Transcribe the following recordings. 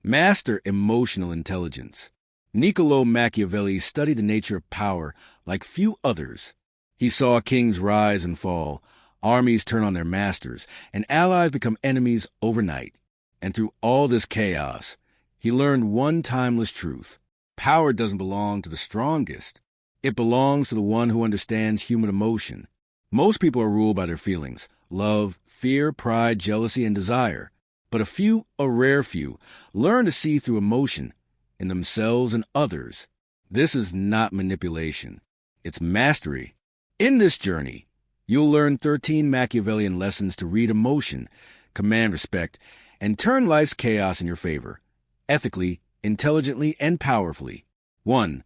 Master emotional intelligence. Niccolò Machiavelli studied the nature of power like few others. He saw kings rise and fall, armies turn on their masters, and allies become enemies overnight. And through all this chaos, he learned one timeless truth. Power doesn't belong to the strongest. It belongs to the one who understands human emotion. Most people are ruled by their feelings: love, fear, pride, jealousy, and desire. But a rare few, learn to see through emotion in themselves and others. This is not manipulation. It's mastery. In this journey, you'll learn 13 Machiavellian lessons to read emotion, command respect, and turn life's chaos in your favor, ethically, intelligently, and powerfully. 1.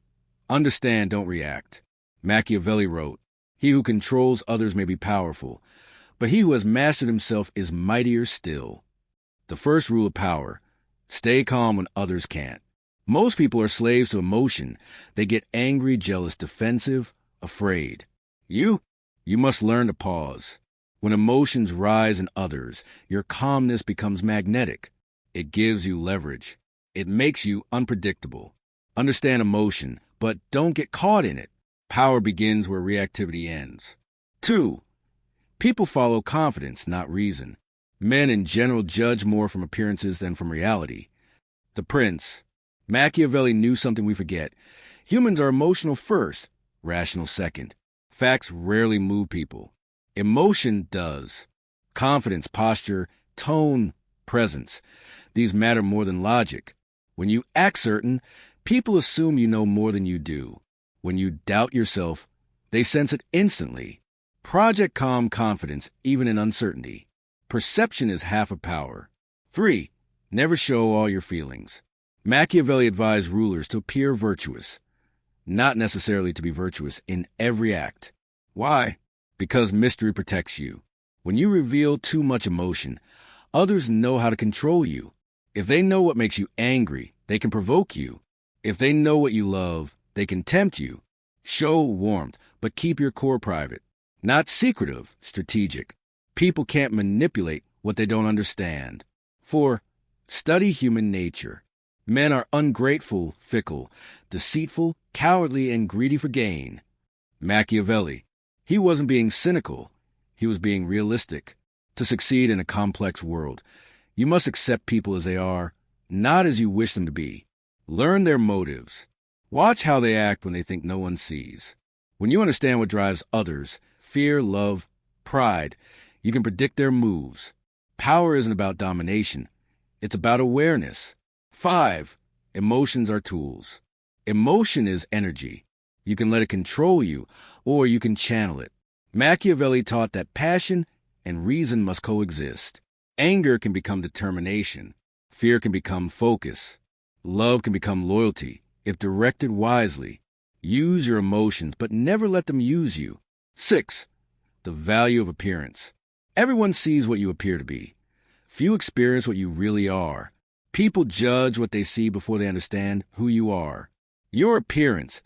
Understand, don't react. Machiavelli wrote, "He who controls others may be powerful, but he who has mastered himself is mightier still." The first rule of power: stay calm when others can't. Most people are slaves to emotion. They get angry, jealous, defensive, afraid. You must learn to pause. When emotions rise in others, your calmness becomes magnetic. It gives you leverage. It makes you unpredictable. Understand emotion, but don't get caught in it. Power begins where reactivity ends. 2. People follow confidence, not reason. Men in general judge more from appearances than from reality. The Prince. Machiavelli knew something we forget. Humans are emotional first, rational second. Facts rarely move people. Emotion does. Confidence, posture, tone, presence. These matter more than logic. When you act certain, people assume you know more than you do. When you doubt yourself, they sense it instantly. Project calm confidence, even in uncertainty. Perception is half of power. 3. Never show all your feelings. Machiavelli advised rulers to appear virtuous, not necessarily to be virtuous in every act. Why? Because mystery protects you. When you reveal too much emotion, others know how to control you. If they know what makes you angry, they can provoke you. If they know what you love, they can tempt you. Show warmth, but keep your core private. Not secretive, strategic. People can't manipulate what they don't understand. 4. Study human nature. Men are ungrateful, fickle, deceitful, cowardly, and greedy for gain. Machiavelli. He wasn't being cynical. He was being realistic. To succeed in a complex world, you must accept people as they are, not as you wish them to be. Learn their motives. Watch how they act when they think no one sees. When you understand what drives others, fear, love, pride, you can predict their moves. Power isn't about domination. It's about awareness. 5. Emotions are tools. Emotion is energy. You can let it control you, or you can channel it. Machiavelli taught that passion and reason must coexist. Anger can become determination. Fear can become focus. Love can become loyalty, if directed wisely. Use your emotions, but never let them use you. 6. The value of appearance. Everyone sees what you appear to be. Few experience what you really are. People judge what they see before they understand who you are. Your appearance,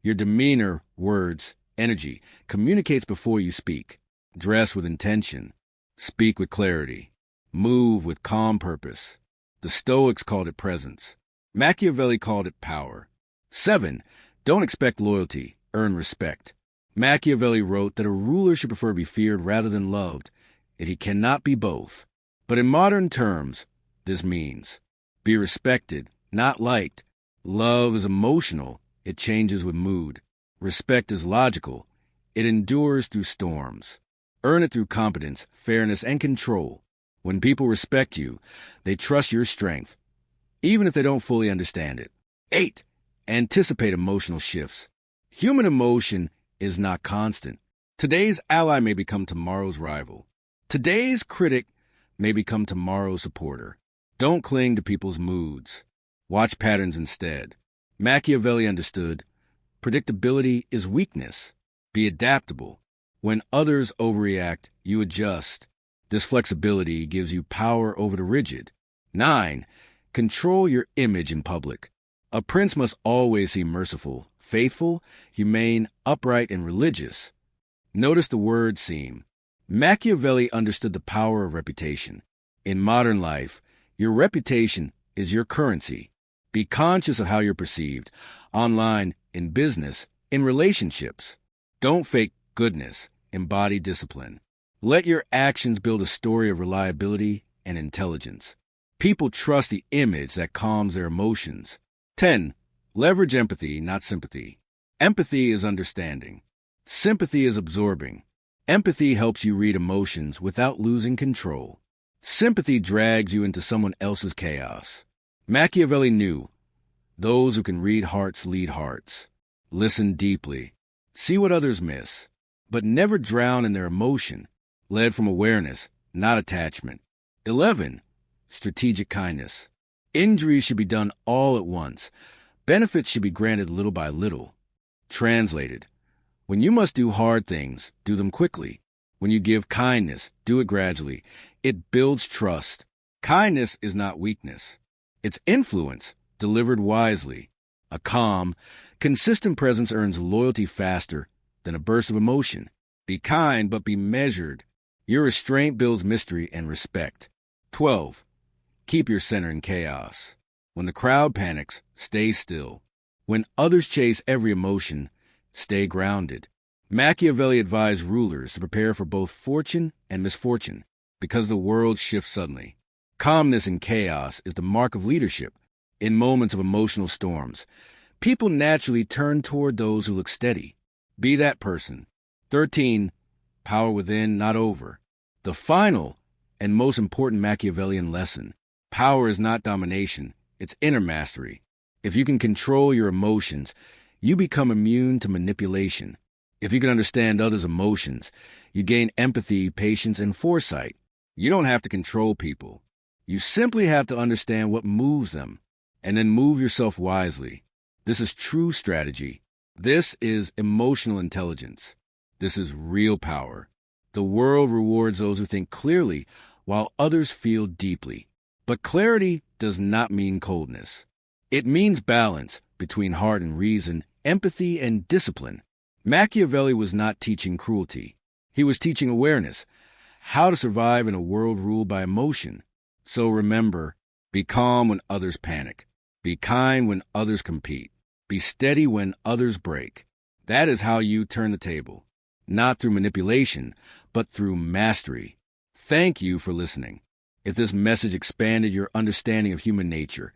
your demeanor, words, energy, communicates before you speak. Dress with intention. Speak with clarity. Move with calm purpose. The Stoics called it presence. Machiavelli called it power. 7. Don't expect loyalty. Earn respect. Machiavelli wrote that a ruler should prefer to be feared rather than loved, and he cannot be both. But in modern terms, this means be respected, not liked. Love is emotional. It changes with mood. Respect is logical. It endures through storms. Earn it through competence, fairness, and control. When people respect you, they trust your strength, even if they don't fully understand it. 8. Anticipate emotional shifts. Human emotion is not constant. Today's ally may become tomorrow's rival. Today's critic may become tomorrow's supporter. Don't cling to people's moods. Watch patterns instead. Machiavelli understood predictability is weakness. Be adaptable. When others overreact, you adjust. This flexibility gives you power over the rigid. 9. Control your image in public. A prince must always seem merciful, faithful, humane, upright, and religious. Notice the word seem. Machiavelli understood the power of reputation. In modern life, your reputation is your currency. Be conscious of how you're perceived, online, in business, in relationships. Don't fake goodness, embody discipline. Let your actions build a story of reliability and intelligence. People trust the image that calms their emotions. 10. Leverage empathy, not sympathy. Empathy is understanding. Sympathy is absorbing. Empathy helps you read emotions without losing control. Sympathy drags you into someone else's chaos. Machiavelli knew, those who can read hearts lead hearts. Listen deeply. See what others miss, but never drown in their emotion. Led from awareness, not attachment. 11. Strategic kindness. Injuries should be done all at once. Benefits should be granted little by little. Translated, when you must do hard things, do them quickly. When you give kindness, do it gradually. It builds trust. Kindness is not weakness. It's influence, delivered wisely. A calm, consistent presence earns loyalty faster than a burst of emotion. Be kind, but be measured. Your restraint builds mystery and respect. 12. Keep your center in chaos. When the crowd panics, stay still. When others chase every emotion, stay grounded. Machiavelli advised rulers to prepare for both fortune and misfortune because the world shifts suddenly. Calmness in chaos is the mark of leadership. In moments of emotional storms, people naturally turn toward those who look steady. Be that person. 13. Power within, not over. The final and most important Machiavellian lesson. Power is not domination, it's inner mastery. If you can control your emotions, you become immune to manipulation. If you can understand others' emotions, you gain empathy, patience, and foresight. You don't have to control people. You simply have to understand what moves them, and then move yourself wisely. This is true strategy. This is emotional intelligence. This is real power. The world rewards those who think clearly, while others feel deeply. But clarity does not mean coldness. It means balance between heart and reason, empathy and discipline. Machiavelli was not teaching cruelty. He was teaching awareness, how to survive in a world ruled by emotion. So remember, be calm when others panic. Be kind when others compete. Be steady when others break. That is how you turn the table. Not through manipulation, but through mastery. Thank you for listening. If this message expanded your understanding of human nature,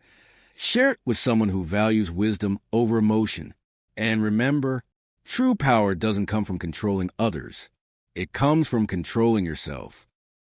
share it with someone who values wisdom over emotion. And remember, true power doesn't come from controlling others. It comes from controlling yourself.